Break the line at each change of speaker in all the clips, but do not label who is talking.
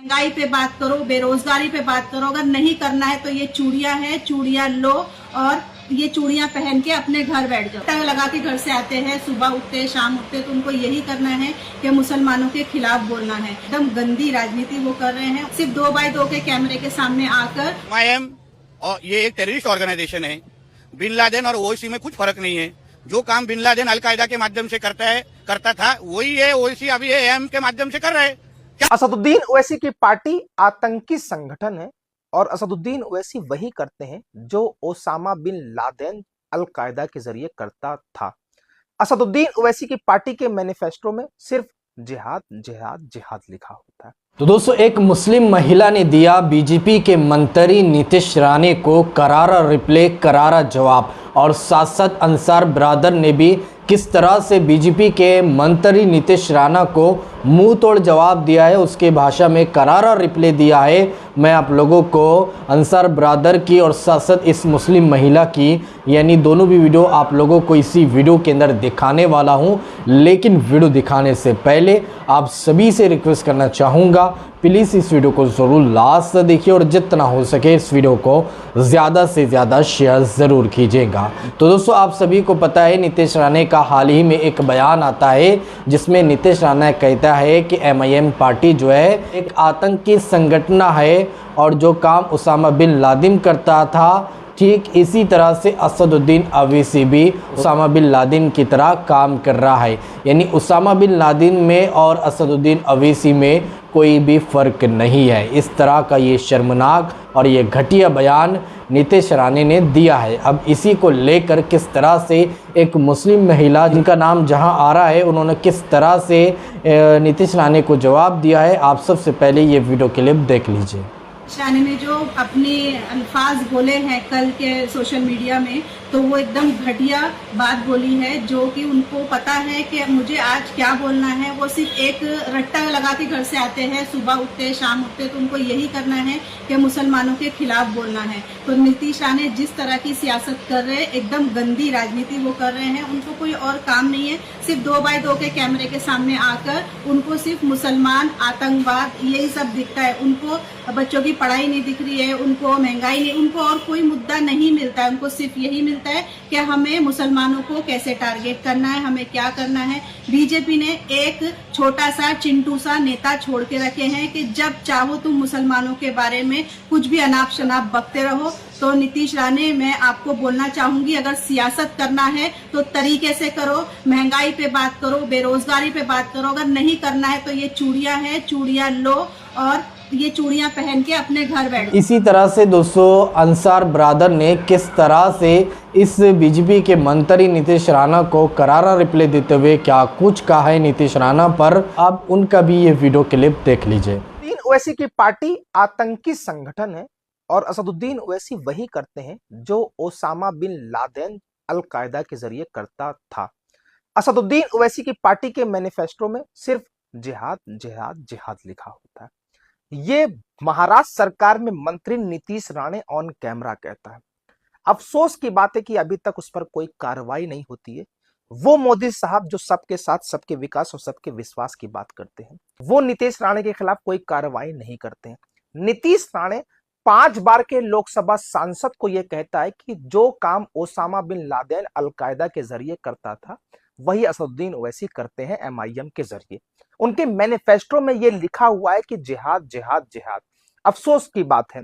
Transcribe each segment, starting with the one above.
महंगाई पे बात करो, बेरोजगारी पे बात करो। अगर नहीं करना है तो ये चूड़ियां हैं, चूड़ियां लो और ये चूड़ियां पहन के अपने घर बैठ जाओ। टग लगा के घर से आते हैं, सुबह उठते शाम उठते, तो उनको यही करना है कि मुसलमानों के खिलाफ बोलना है। एकदम गंदी राजनीति वो कर रहे हैं। सिर्फ 2x2 के कैमरे के सामने आकर
MIM और ये एक टेररिस्ट ऑर्गेनाइजेशन है। बिन लादेन और ओवैसी में कुछ फर्क नहीं है। जो काम बिन लादेन अलकायदा के माध्यम से करता था वही है ओवैसी अभी AM के माध्यम से कर रहे हैं।
असदुद्दीन ओवैसी की पार्टी आतंकी संगठन है और असदुद्दीन ओवैसी वही करते हैं जो ओसामा बिन लादेन अलकायदा के जरिए करता था। असदुद्दीन ओवैसी की पार्टी के मैनिफेस्टो में सिर्फ जिहाद जिहाद जिहाद लिखा होता है।
तो दोस्तों, एक मुस्लिम महिला ने दिया बीजेपी के मंत्री नीतीश राणे को करारा रिप्ले, करारा जवाब। और साथ साथ अंसार ब्रादर ने भी किस तरह से बीजेपी के मंत्री नीतीश राणा को मुंह तोड़ जवाब दिया है, उसके भाषा में करारा रिप्ले दिया है। मैं आप लोगों को अंसार ब्रादर की और साथ साथ इस मुस्लिम महिला की यानी दोनों भी वीडियो आप लोगों को इसी वीडियो के अंदर दिखाने वाला हूं। लेकिन वीडियो दिखाने से पहले आप सभी से रिक्वेस्ट करना चाहूँगा, प्लीज़ इस वीडियो को ज़रूर लास्ट तक देखिए और जितना हो सके इस वीडियो को ज़्यादा से ज़्यादा शेयर ज़रूर कीजिएगा। तो दोस्तों, आप सभी को पता है नीतीश राणे का हाल ही में एक बयान आता है जिसमें नीतीश राणे कहता है कि MIM पार्टी जो है एक आतंकी संगठन है और जो काम उसामा बिन लादेन करता था ठीक इसी तरह से असदुद्दीन ओवैसी भी उसामा बिन लादेन की तरह काम कर रहा है। यानी उसामा बिन लादेन में और असदुद्दीन ओवैसी में कोई भी फ़र्क नहीं है। इस तरह का ये शर्मनाक और ये घटिया बयान नीतीश राणे ने दिया है। अब इसी को लेकर किस तरह से एक मुस्लिम महिला जिनका नाम जहां आ रहा है उन्होंने किस तरह से नीतीश राणे को जवाब दिया है, आप सबसे पहले ये वीडियो क्लिप देख लीजिए।
राणे ने जो अपने अल्फाज बोले हैं कल के सोशल मीडिया में, तो वो एकदम घटिया बात बोली है। जो कि उनको पता है कि मुझे आज क्या बोलना है। वो सिर्फ एक रट्टा लगा के घर से आते हैं, सुबह उठते शाम उठते, तो उनको यही करना है कि मुसलमानों के खिलाफ बोलना है। तो नीतीश राणे जिस तरह की सियासत कर रहे हैं, एकदम गंदी राजनीति वो कर रहे हैं। उनको कोई और काम नहीं है, सिर्फ 2x2 के कैमरे के सामने आकर उनको सिर्फ मुसलमान, आतंकवाद यही सब दिखता है। उनको बच्चों की पढ़ाई नहीं दिख रही है, उनको महंगाई नहीं, उनको और कोई मुद्दा नहीं मिलता है। उनको सिर्फ यही मिलता है कि हमें मुसलमानों को कैसे टारगेट करना है, हमें क्या करना है। बीजेपी ने एक छोटा सा चिंटू सा नेता छोड़ के रखे हैं कि जब चाहो तुम मुसलमानों के बारे में कुछ भी अनाप शनाप बकते रहो। तो नीतीश राणे, मैं आपको बोलना चाहूंगी, अगर सियासत करना है तो तरीके से करो। महंगाई पे बात करो, बेरोजगारी पे बात करो। अगर नहीं करना है तो ये चूड़ियां हैं, चूड़ियां लो और ये चूड़ियां पहन के अपने घर बैठ।
इसी तरह से दोस्तों, अंसार ब्रादर ने किस तरह से इस बीजेपी के मंत्री नीतीश राणा को करारा रिप्लाई देते हुए क्या कुछ कहा है नीतीश राणा पर, आप उनका भी ये वीडियो क्लिप देख लीजिए।
असदुद्दीन ओवैसी की पार्टी आतंकी संगठन है और असदुद्दीन ओवैसी वही करते हैं जो ओसामा बिन लादेन अलकायदा के जरिए करता था। असदुद्दीन ओवैसी की पार्टी के मैनिफेस्टो में सिर्फ जिहाद जिहाद जिहाद लिखा होता है। ये महाराष्ट्र सरकार में मंत्री नीतीश राणे ऑन कैमरा कहता है। अफसोस की बात है कि अभी तक उस पर कोई कार्रवाई नहीं होती है। वो मोदी साहब जो सबके साथ सबके विकास और सबके विश्वास की बात करते हैं, वो नीतीश राणे के खिलाफ कोई कार्रवाई नहीं करते हैं। नीतीश राणे 5 बार के लोकसभा सांसद को यह कहता है कि जो काम ओसामा बिन लादेन अलकायदा के जरिए करता था वही असदुद्दीन ओवैसी करते हैं MIM के जरिए। उनके मैनिफेस्टो में यह लिखा हुआ है कि जिहाद जिहाद जिहाद। अफसोस की बात है,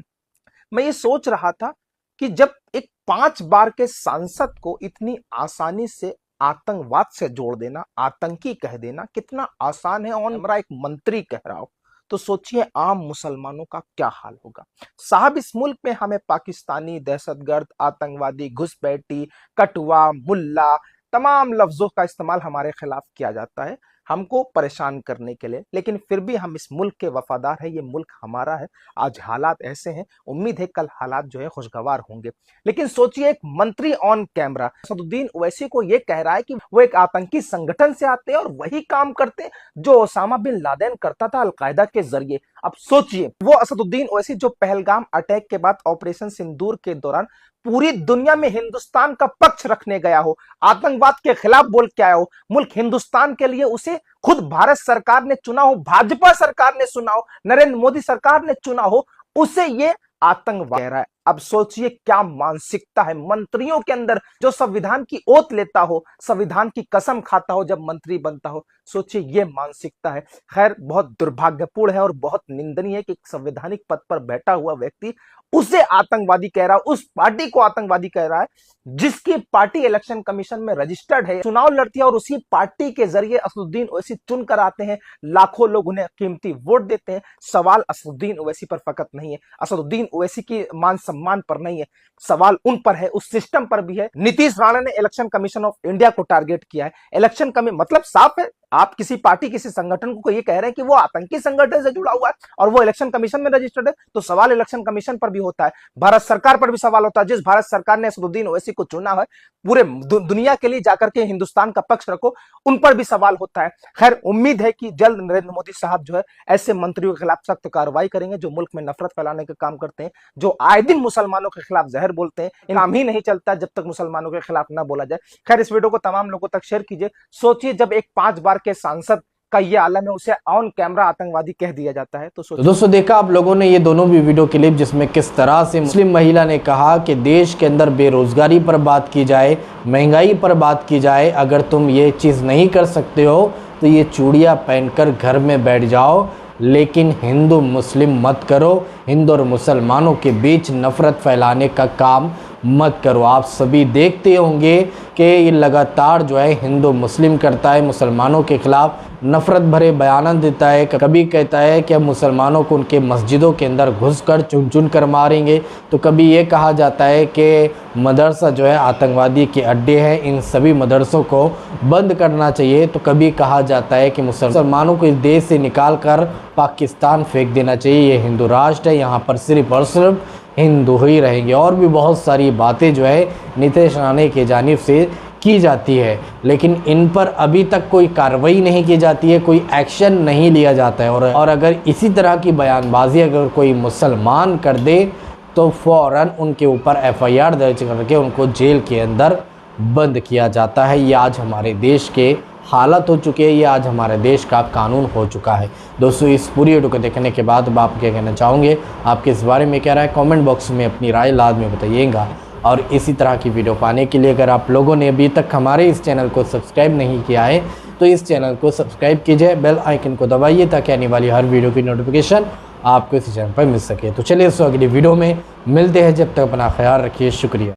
मैं ये सोच रहा था कि जब एक 5 बार के सांसद को इतनी आसानी से आतंकवाद से जोड़ देना, आतंकी कह देना कितना आसान है और हमारा एक मंत्री कह रहा हो, तो सोचिए आम मुसलमानों का क्या हाल होगा। साहब, इस मुल्क में हमें पाकिस्तानी, दहशतगर्द, आतंकवादी, घुसपैठी, कटुआ, मुल्ला तमाम लफ्जों का इस्तेमाल हमारे खिलाफ किया जाता है हमको परेशान करने के लिए, लेकिन फिर भी हम इस मुल्क के वफादार हैं। ये मुल्क हमारा है। आज हालात ऐसे हैं, उम्मीद है कल हालात जो है खुशगवार होंगे। लेकिन सोचिए, एक मंत्री ऑन कैमरा असदुद्दीन ओवैसी को ये कह रहा है कि वो एक आतंकी संगठन से आते हैं और वही काम करते हैं जो ओसामा बिन लादेन करता था अलकायदा के जरिए। अब सोचिए, वो असदुद्दीन ओवैसी जो पहलगाम अटैक के बाद ऑपरेशन सिंदूर के दौरान पूरी दुनिया में हिंदुस्तान का पक्ष रखने गया हो, आतंकवाद के खिलाफ बोल के आया हो, मुल्क हिंदुस्तान के लिए उसे खुद भारत सरकार ने चुना हो, भाजपा सरकार ने चुना हो, नरेंद्र मोदी सरकार ने चुना हो, उसे ये आतंकवाद कह रहा है। अब सोचिए क्या मानसिकता है मंत्रियों के अंदर, जो संविधान की ओत लेता हो, संविधान की कसम खाता हो जब मंत्री बनता हो। सोचिए ये मानसिकता है। खैर, बहुत दुर्भाग्यपूर्ण है और बहुत निंदनीय है कि संवैधानिक पद पर बैठा हुआ व्यक्ति उसे आतंकवादी कह रहा है, उस पार्टी को आतंकवादी कह रहा है जिसकी पार्टी इलेक्शन कमीशन में रजिस्टर्ड है, चुनाव लड़ती है और उसी पार्टी के जरिए असदुद्दीन ओवैसी चुन कर आते हैं। लाखों लोग उन्हें कीमती वोट देते हैं। सवाल असदुद्दीन ओवैसी पर फकत नहीं है, असदुद्दीन ओवैसी की मान सम्मान पर नहीं है, सवाल उन पर है, उस सिस्टम पर भी है। नीतीश राणा ने इलेक्शन कमीशन ऑफ इंडिया को टारगेट किया है। इलेक्शन कमीशन मतलब साफ है, आप किसी पार्टी किसी संगठन को ये कह रहे हैं कि वो आतंकी संगठन से जुड़ा हुआ है और वो इलेक्शन कमीशन में रजिस्टर्ड है, तो सवाल इलेक्शन कमीशन पर भी होता है, भारत सरकार पर भी सवाल होता है। जिस भारत सरकार ने असदुद्दीन ओवैसी को चुना है, पूरे दुनिया के लिए जाकर के हिंदुस्तान का पक्ष रखो, उन पर भी सवाल होता है। खैर, उम्मीद है कि जल्द नरेंद्र मोदी साहब जो है ऐसे मंत्रियों के खिलाफ सख्त कार्रवाई करेंगे जो मुल्क में नफरत फैलाने का काम करते हैं, जो आए दिन मुसलमानों के खिलाफ जहर बोलते हैं। काम ही नहीं चलता जब तक मुसलमानों के खिलाफ ना बोला जाए। खैर, इस वीडियो को तमाम लोगों तक शेयर कीजिए। सोचिए जब एक 5 बार के सांसद का ये आलम है, उसे ऑन कैमरा आतंकवादी कह दिया जाता है। तो
दोस्तों, देखा आप लोगों ने ये दोनों भी वीडियो क्लिप जिसमें किस तरह से मुस्लिम महिला ने कहा कि देश के अंदर बेरोजगारी पर बात की जाए, महंगाई पर बात की जाए, अगर तुम ये चीज़ नहीं कर सकते हो तो ये चूड़ियाँ पहनकर घर में बैठ जाओ, लेकिन हिंदू मुस्लिम मत करो, हिंदू और मुसलमानों के बीच नफरत फैलाने का काम मत करो। आप सभी देखते होंगे कि ये लगातार जो है हिंदू मुस्लिम करता है, मुसलमानों के खिलाफ नफरत भरे बयान देता है। कभी कहता है कि अब मुसलमानों को उनके मस्जिदों के अंदर घुसकर चुन चुन कर मारेंगे, तो कभी ये कहा जाता है कि मदरसा जो है आतंकवादी के अड्डे हैं, इन सभी मदरसों को बंद करना चाहिए। तो कभी कहा जाता है कि मुसलमानों को इस देश से निकाल कर पाकिस्तान फेंक देना चाहिए, ये हिंदू राष्ट्र है, यहाँ पर सिर्फ और सिर्फ हिंदू ही रहेंगे। और भी बहुत सारी बातें जो है नीतीश राणे की जानिब से की जाती है, लेकिन इन पर अभी तक कोई कार्रवाई नहीं की जाती है, कोई एक्शन नहीं लिया जाता है। और अगर इसी तरह की बयानबाजी अगर कोई मुसलमान कर दे तो फ़ौरन उनके ऊपर FIR दर्ज करके उनको जेल के अंदर बंद किया जाता है। ये आज हमारे देश के हालत हो चुके हैं, ये आज हमारे देश का कानून हो चुका है। दोस्तों, इस पूरी वीडियो को देखने के बाद आप क्या कहना चाहोगे, आपके इस बारे में क्या राय, कमेंट बॉक्स में अपनी राय लाद में बताइएगा। और इसी तरह की वीडियो पाने के लिए अगर आप लोगों ने अभी तक हमारे इस चैनल को सब्सक्राइब नहीं किया है तो इस चैनल को सब्सक्राइब कीजिए, बेल आइकन को दबाइए ताकि आने वाली हर वीडियो की नोटिफिकेशन आपको इसी चैनल पर मिल सके। तो चलिए दोस्तों, अगली वीडियो में मिलते हैं, जब तक अपना ख्याल रखिए, शुक्रिया।